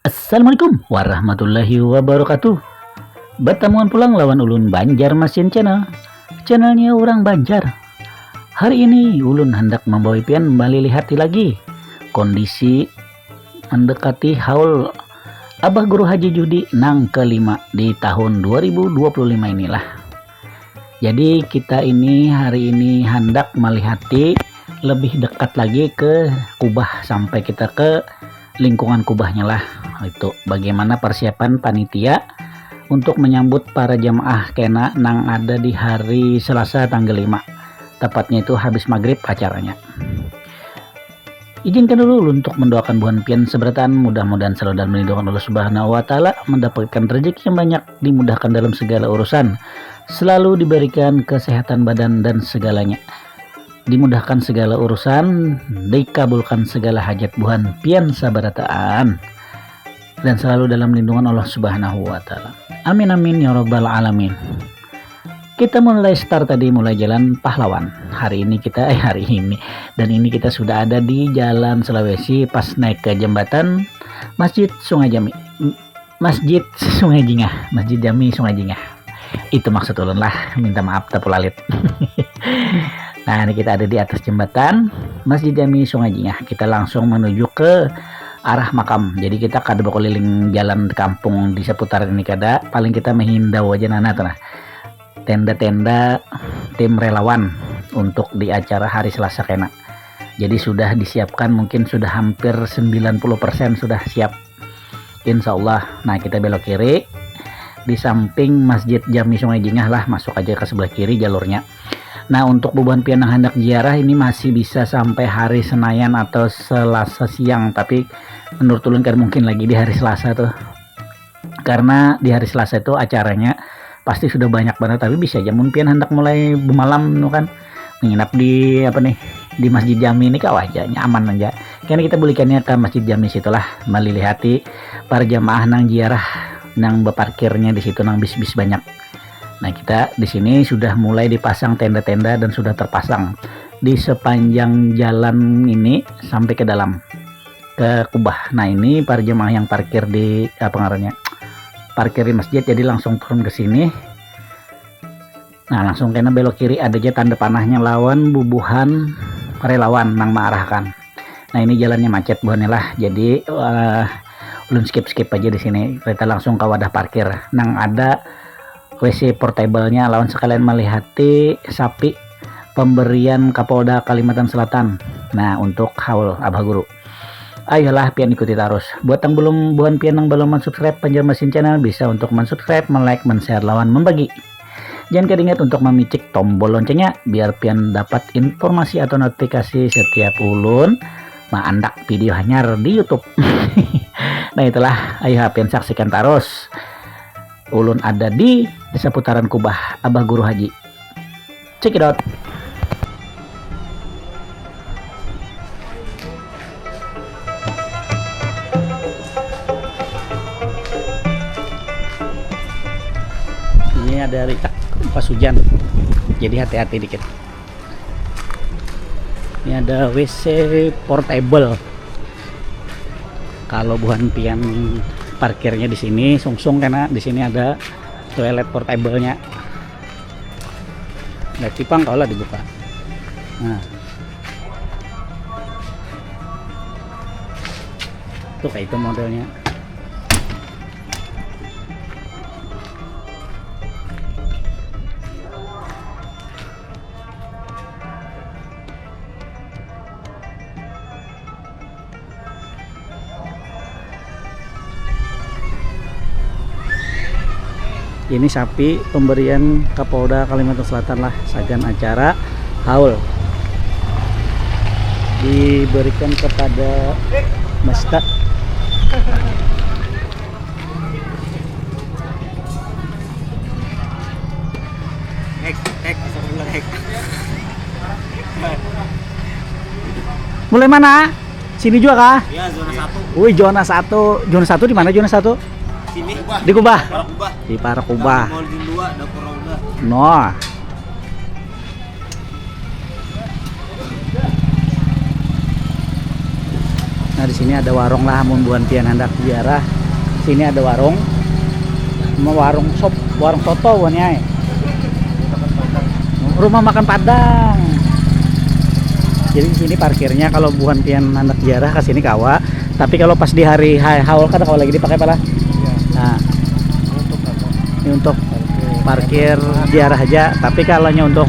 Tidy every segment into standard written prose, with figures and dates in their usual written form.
Assalamualaikum warahmatullahi wabarakatuh. Bertemuan pulang lawan ulun Banjarmasin channelnya orang Banjar. Hari ini ulun hendak membawa pian kembali lihat lagi kondisi mendekati haul Abah Guru Haji Judi nang kelima di tahun 2025 inilah. Jadi kita ini hari ini hendak melihati lebih dekat lagi ke Kubah sampai kita ke lingkungan Kubahnya lah. Itu bagaimana persiapan panitia untuk menyambut para jamaah kena nang ada di hari Selasa tanggal 5, tepatnya itu habis maghrib acaranya. Izinkan dulu untuk mendoakan buhan pian seberatan, mudah-mudahan selalu dan melindungi Allah Subhanahu wa taala, mendapatkan rezeki yang banyak, dimudahkan dalam segala urusan, selalu diberikan kesehatan badan dan segalanya, dimudahkan segala urusan, dikabulkan segala hajat buhan pian sabarataan, dan selalu dalam lindungan Allah Subhanahu wa taala. Amin amin ya rabbal alamin. Kita mulai start tadi, mulai jalan pahlawan. Hari ini kita sudah ada di Jalan Sulawesi pas naik ke jembatan Masjid Sungai Jami. Masjid Sungai Jingah, Masjid Jami Sungai Jingah. Itu maksud ulun lah, minta maaf tapulalit. Nah, ini kita ada di atas jembatan Masjid Jami Sungai Jingah. Kita langsung menuju ke arah makam. Jadi kita kada keliling jalan kampung di seputaran ini kada, paling kita menghindau aja nana tuh nah. Tenda-tenda tim relawan untuk di acara hari Selasa kena. Jadi sudah disiapkan, mungkin sudah hampir 90% sudah siap. Insyaallah. Nah, kita belok kiri di samping Masjid Jami Sungai Jingah lah, masuk aja ke sebelah kiri jalurnya. Nah, untuk beban pian yang hendak ziarah ini masih bisa sampai hari Senayan atau Selasa siang, tapi menurut ulun kan mungkin lagi di hari Selasa tuh, karena di hari Selasa itu acaranya pasti sudah banyak banget. Tapi bisa aja mun pian hendak mulai bermalam tuh kan, menginap di di Masjid Jami ini kawah aja aman aja, karena kita belikannya ke Masjid Jami situlah, melilihati para jamaah nang ziarah nang beparkirnya di situ nang bis-bis banyak. Nah, kita di sini sudah mulai dipasang tenda-tenda dan sudah terpasang di sepanjang jalan ini sampai ke dalam ke Kubah. Nah, ini para jemaah yang parkir di parkir di masjid, jadi langsung turun ke sini. Nah, langsung kena belok kiri ada aja tanda panahnya lawan bubuhan relawan nang mengarahkan. Nah, ini jalannya macet buahnya lah, jadi belum skip aja di sini. Kita langsung ke wadah parkir nang ada WC portable-nya, lawan sekalian melihati sapi pemberian Kapolda Kalimantan Selatan. Nah, untuk haul Abah Guru. Ayolah pian ikuti terus. Buat yang buhan pian yang belum subscribe Banjarmasin channel, bisa untuk subscribe, like, share, lawan membagi. Jangan ingat untuk memicik tombol loncengnya biar pian dapat informasi atau notifikasi setiap ulun andak video hanyar di YouTube. Nah, itulah, ayo pian saksikan terus. Ulun ada di seputaran Kubah Abah Guru Haji. Check it out. Ini ada ritak pas hujan, jadi hati-hati dikit. Ini ada WC portable. Kalau buhan pian parkirnya di sini sungsung, karena di sini ada toilet portable-nya. Nggak tipang kalau dibuka. Nah, tuh kayak itu modelnya. Ini sapi pemberian Kapolda Kalimantan Selatan lah, sagan acara haul diberikan kepada Mesta. Mulai mana? Sini juga kah? Iya, zona 1. Wih, zona 1. Zona 1 di mana zona 1? Sini. Di Kubah. Kubah. Di Parakubah. Mall di 2, dapur Rauda. No. Nah, di sini ada warung lah mun buan pian hendak ziarah. Sini ada warung. Mau warung sop, warung soto buan nyai. Rumah makan Padang. Jadi di sini parkirnya kalau buan pian hendak ziarah ke sini kawa. Tapi kalau pas di hari haul kan kalau lagi dipakai apa lah? Nah, ini untuk parkir ziarah aja. Tapi kalau untuk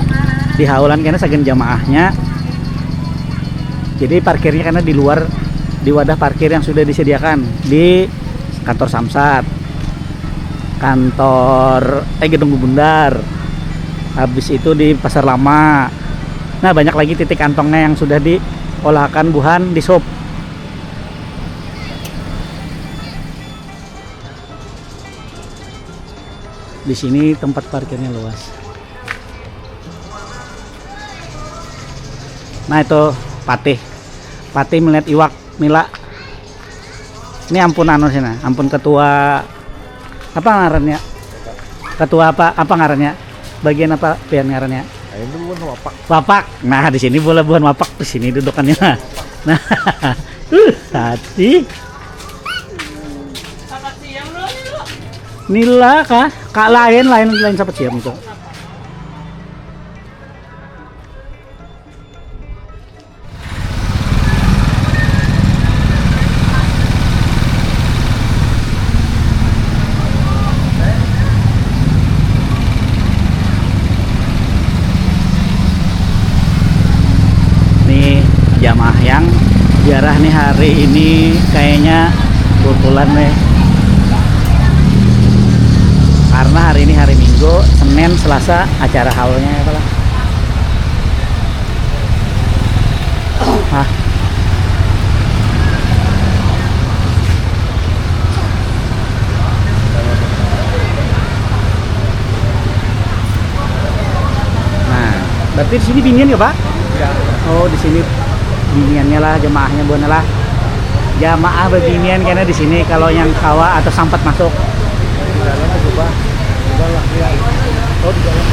di haulan karena segan jamaahnya. Jadi parkirnya karena di luar, di wadah parkir yang sudah disediakan di kantor Samsat, kantor Gedung Bundar, habis itu di Pasar Lama. Nah, banyak lagi titik kantongnya yang sudah diolahkan buhan di sop. Di sini tempat parkirnya luas. Nah, itu Patih melihat iwak Mila. Ini ampun anu sini, ampun ketua apa ngarannya? Ketua apa ngarannya? Bagian apa pian ngarannya? Itu bukan wapak. Wapak. Nah, di sini boleh bukan wapak, di sini dudukannya. Nah, hati. Selamat siang dulu. Nila kah? Kak lain sahabat siam itu. Jamaah yang ziarah nih hari ini kayaknya kebetulan nih, karena hari ini hari Minggu, Senin, Selasa acara haulnya ya lah. Nah, berarti di sini binian ya Pak? Ya. Oh, di sini biniannya lah, jemaahnya buana lah. Jamaah bebinian karena di sini kalau yang kawa atau sampat masuk. Di dalam coba lah ya. Oh, di dalam.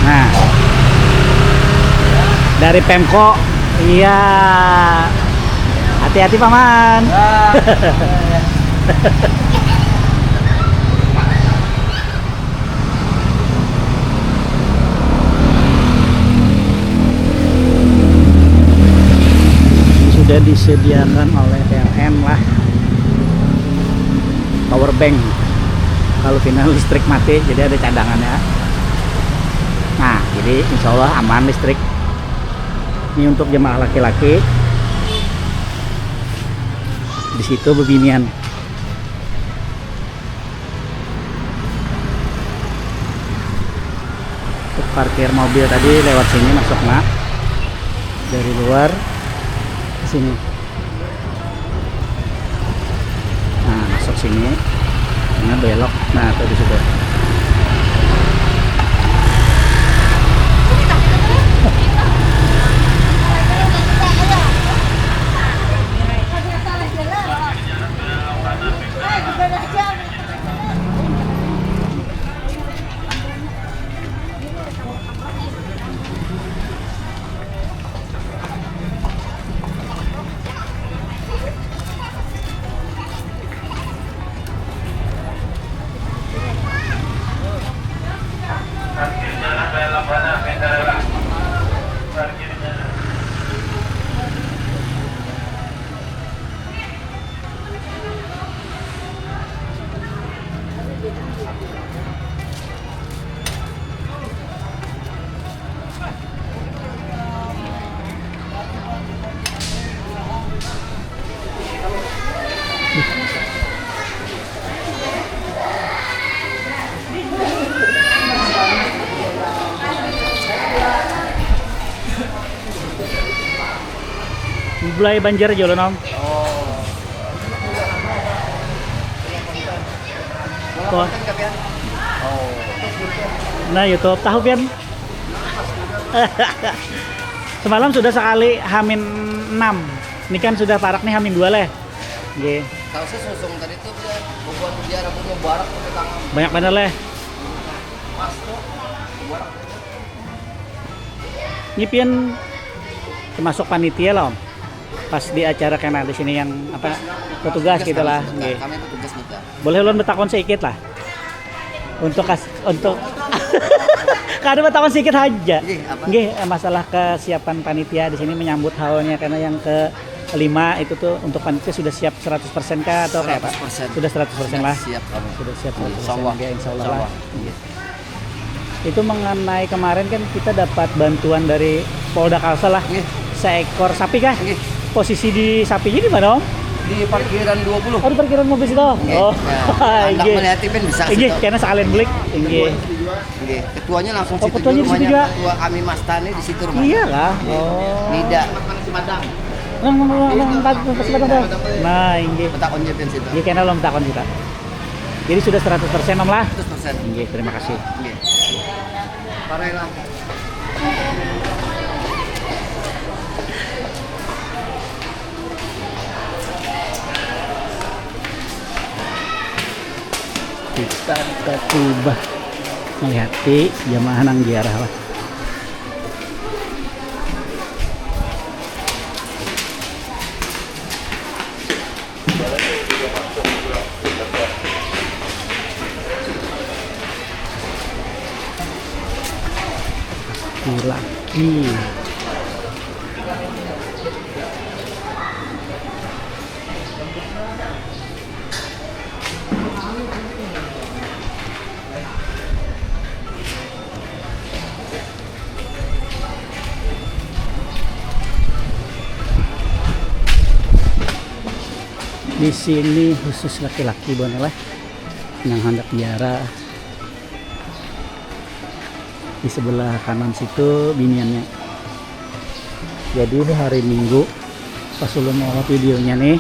Nah, dari Pemko, iya. Hati-hati paman. Sudah disediakan oleh PLN lah power bank kalau final listrik mati, jadi ada cadangannya. Nah, jadi insya Allah aman listrik. Ini untuk jemaah laki-laki. Di situ bebinian. Untuk parkir mobil tadi lewat sini masuk nak dari luar ke sini. Nah, masuk sini. Nah, belok. Nah, tuh di situ. Bulai Banjar Jolo nom. Oh. Nah, YouTube tahu Pian. Semalam sudah sekali Hamin 6. Ini kan sudah parak nih Hamin 2 leh. Nggih. Tahu sih susung tadi tuh buat dia rambutnya barak ke tangan. Banyak bener leh. Mas tuh. Barak. Ini Pian termasuk panitia loh. Pas di acara kena di sini yang apa petugas gitu lah. Nggih. Kami petugas nih. Boleh ulun betakon sedikit lah. Untuk kada betakon sedikit aja. Nggih, masalah kesiapan panitia di sini menyambut haulnya karena yang ke-5 itu tuh untuk panitia sudah siap 100% kah atau kayak Pak? 100%. Sudah 100% lah. Siap kami. Sudah siap 100%. Insyaallah. Insyaallah lah. Itu mengenai kemarin kan kita dapat bantuan dari Polda Kalsel lah. Seekor sapi kah? Posisi di sapinya di mana Om? Di parkiran 20. Oh, di parkiran mobil situ. Oh. Anak melihat event bisa situ. Karena sekalian beli. Nggih. Ketuanya langsung situ. Ketuanya di situ juga. Ketua kami Mas Tani di situ rumahnya. Iya lah. Oh. Nida. Nah, nggih. Betakon jepen situ. Nggih, kena lo betakon kita. Jadi sudah 100% Om lah. 100%. Nggih, terima kasih. Nggih. Parailah. Kita ke Kubah melihat jamaah nang ziarah lah. Lagi di sini khusus laki-laki boleh yang hendak ziarah. Di sebelah kanan situ biniannya. Jadi ini hari Minggu pas ulun mau videonya nih,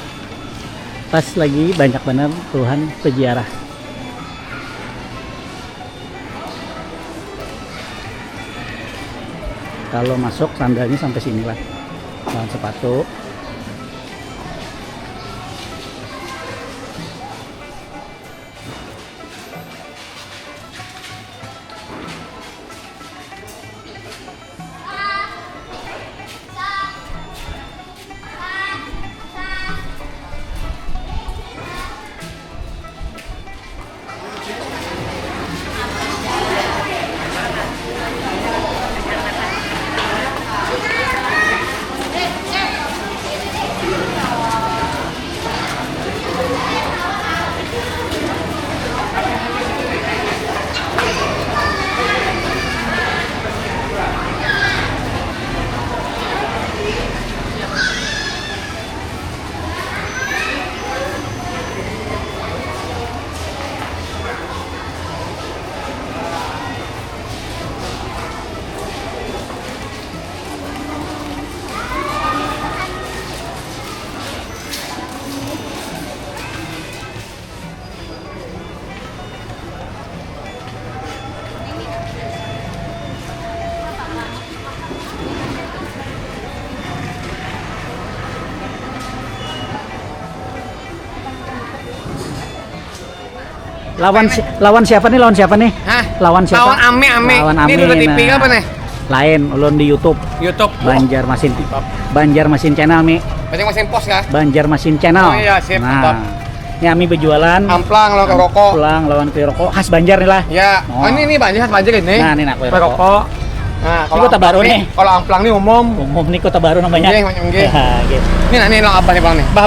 pas lagi banyak banget Tuhan peziarah. Kalau masuk sandalnya sampai sini lah, bahan sepatu. Lawan siapa nih? Hah? Lawan siapa? Lawan Ame. Lawan Ini Ame. udah TV apa nih? Lain, ulun di YouTube. Banjarmasin Channel Mi. Masing-masing pos kah? Banjarmasin Channel. Oh iya, siap. Nah, ini Ami berjualan. Amplang lawan kue rokok. Pulang lawan kue rokok khas Banjar nih lah. Ya. Oh. Ini Banjar ini. Nah, ini nak kue Kue rokok. rokok. Nah, Ini kota baru nih. Kalau amplang nih umum. Umum nih kota baru namanya. Nggih. Ya, gitu. Ini lang apa nih bang nih? Bah.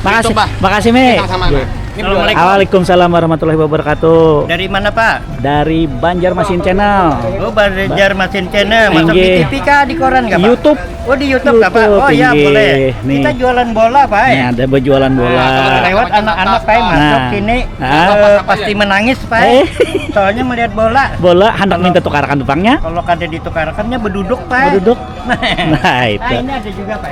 Makasih, Gitu, bah. makasih Mi. Sama-sama. Gitu. Assalamualaikum. Waalaikumsalam warahmatullahi wabarakatuh. Dari mana Pak? Dari Banjarmasin Channel. Oh Banjarmasin Channel. Masuk di Inggih. TV kah di koran kah Pak? YouTube. Oh di YouTube kah Pak? Oh iya Inggih. boleh. Nih. Kita jualan bola Pak. Nih ada berjualan bola. Kalau lewat anak-anak Pak masuk Nah. sini pasti menangis Pak. Eh. Soalnya melihat bola. Bola hendak minta tukarkan tupangnya. Kalau kada ditukarkannya berduduk Pak. Berduduk. Nah Nah itu. ini ada juga Pak.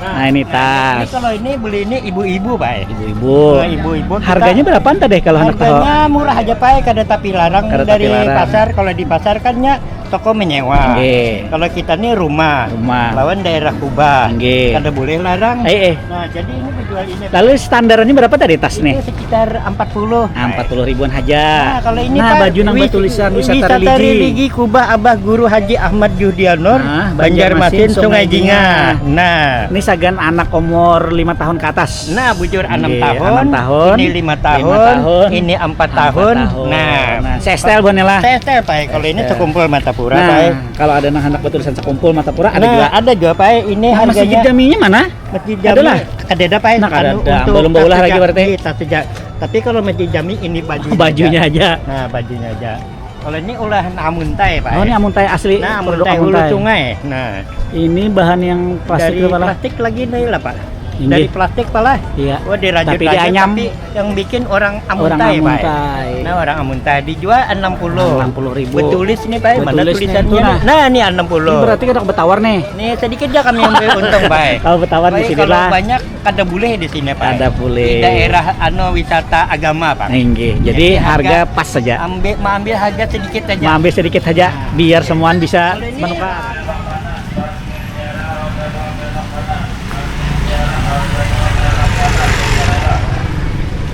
Nah ini Ini tas. kalau ini beli ini ibu-ibu Pak. Ibu-ibu. Nah, ibu-ibu kita- Harganya berapa tadi kalau hendak tahu? Harganya murah aja Pak, kada tapi larang Kada dari tapi larang. pasar. Kalau di pasar kannya toko menyewa. Nggih. Kalau kita nih rumah. Rumah. Lawan daerah Kuba. Nggih. Kada boleh larang. Eh. Nah, jadi ini penjual ini. Lalu standarnya berapa tadi tas Ini nih? sekitar 40. 40 ribuan aja. Nah, kalau ini nah, Pak, baju nang tulisan wisata wisata religi. religi Kuba Abah Guru Haji Ahmad Yudianur, Nah, Banjarmasin, Sungai Jingah. Nah, Ini sagan anak umur 5 tahun ke atas. Nah, bujur 6 Nggih, tahun, 6 tahun, ini 5 tahun, 5 tahun, ini 4 tahun. Nah, sestel bonela. Sestel Pak, kalau ini Sestel. sekumpul Matapura Nah, Pak. kalau ada anak bertulisan sekumpul Matapura ada Nah, juga. ada juga Pak, ini Nah, masjid harganya jaminya mana? Masjid Ada Jami lah. kadeda Pak. Nah, kadeda. Untuk Belum baulah tas lagi sejak- berarti. tas sejak. Tapi kalau Masjid Jami ini bajunya. Bajunya aja. Nah, bajunya aja. Kalau ini olahan amuntai Pak. Oh, ini amuntai asli. Nah, produk amuntai hulu amuntai. sungai. Nah, Ini bahan yang plastik dari itu malah. plastik lagi nih lah Pak. Inggih. Dari plastik pala. Iya. Oh, dirajut Tapi dianyam. tapi yang bikin orang Orang amuntai, Pak. amuntai. Nah, orang amuntai dijual 60. 60.000. Betulis nih Pak, mana Betulis nih, tulisannya? itu, Nah, ini 60. Ini berarti kita betawar nih. Nih sedikit aja kami yang beruntung Pak. Kalau betawar di Baik, sini kalau lah. banyak kada boleh di sini Pak. Kada boleh. Di daerah wisata agama Pak. Nggih. Jadi harga pas saja. Ambil harga sedikit aja. Ambil sedikit saja biar semuaan bisa Kalau ini- menukar.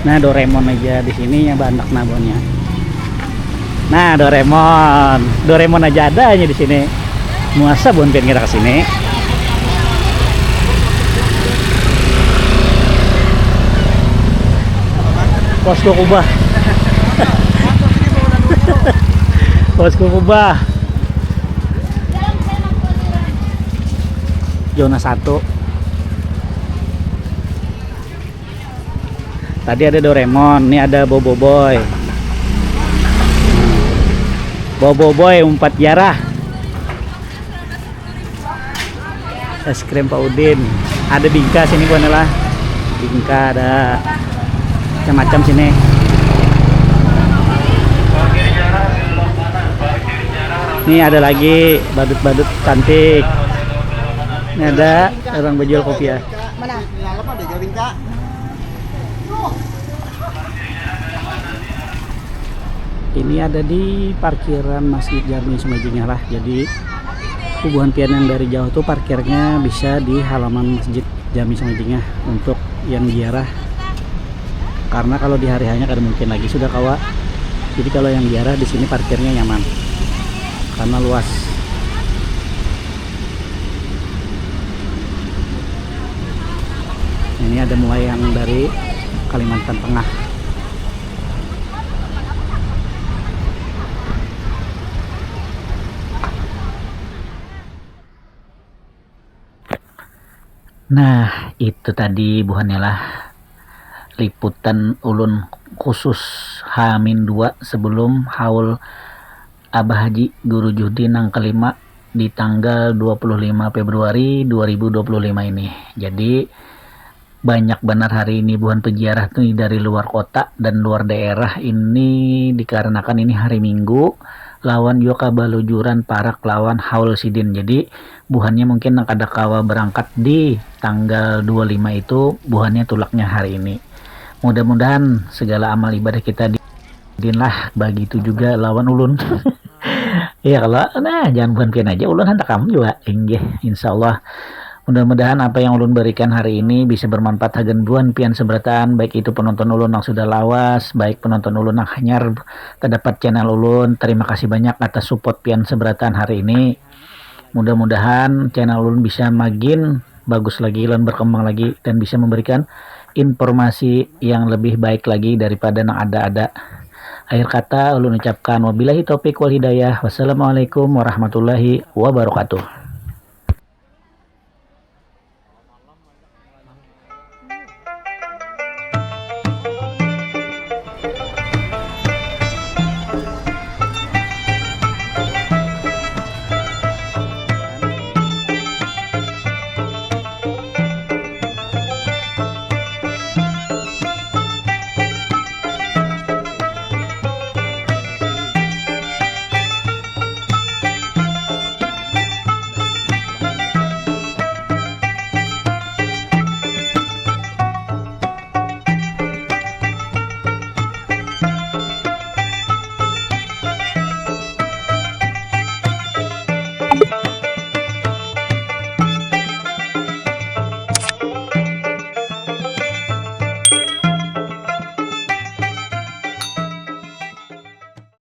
Nah, Doraemon aja di sini yang banyak nabonnya. Nah, Doraemon aja adanya di sini. Muasa bonpen kita ke sini. Posko Kubah. Posko Kubah. Zona 1. Tadi ada Doraemon, ini ada Bobo Boy. Bobo Boy umpat jarah. Es krim Pak Udin. Ada Bingka sini Bonela. Bingka ada macam-macam sini. Ini ada lagi badut-badut cantik. Ini ada orang berjual kopi ya. Ini ada di parkiran Masjid Jami Sungai Jingah lah. Jadi Kubuhan Pian yang dari jauh tuh parkirnya bisa di halaman Masjid Jami Sungai Jingah untuk yang ziarah. Karena kalau di hari hanya kada mungkin lagi sudah kawa. Jadi kalau yang ziarah di sini parkirnya nyaman karena luas. Ini ada mulai yang dari Kalimantan Tengah. Nah, itu tadi buhannya lah liputan ulun khusus H-2 sebelum haul Abah Haji Guru Juhdi nang kelima di tanggal 25 Februari 2025 ini. Jadi banyak benar hari ini buhan peziarah tuh dari luar kota dan luar daerah ini dikarenakan ini hari Minggu lawan juga balujuran parak lawan haul sidin. Jadi buhannya mungkin ada kawa berangkat di tanggal 25 itu buhannya tulaknya hari ini. Mudah-mudahan segala amal ibadah kita din lah bagi itu juga lawan ulun. Ya kalau nah jangan buhan pian aja ulun hantar kamu juga inggih insyaallah. Mudah-mudahan apa yang ulun berikan hari ini bisa bermanfaat hagen buan pian seberatan, baik itu penonton ulun yang sudah lawas, baik penonton ulun yang hanyar terdapat channel ulun. Terima kasih banyak atas support pian seberatan hari ini. Mudah-mudahan channel ulun bisa makin bagus lagi dan berkembang lagi dan bisa memberikan informasi yang lebih baik lagi daripada yang ada-ada. Akhir kata ulun ucapkan wabillahi taufik wal hidayah. Wassalamualaikum warahmatullahi wabarakatuh.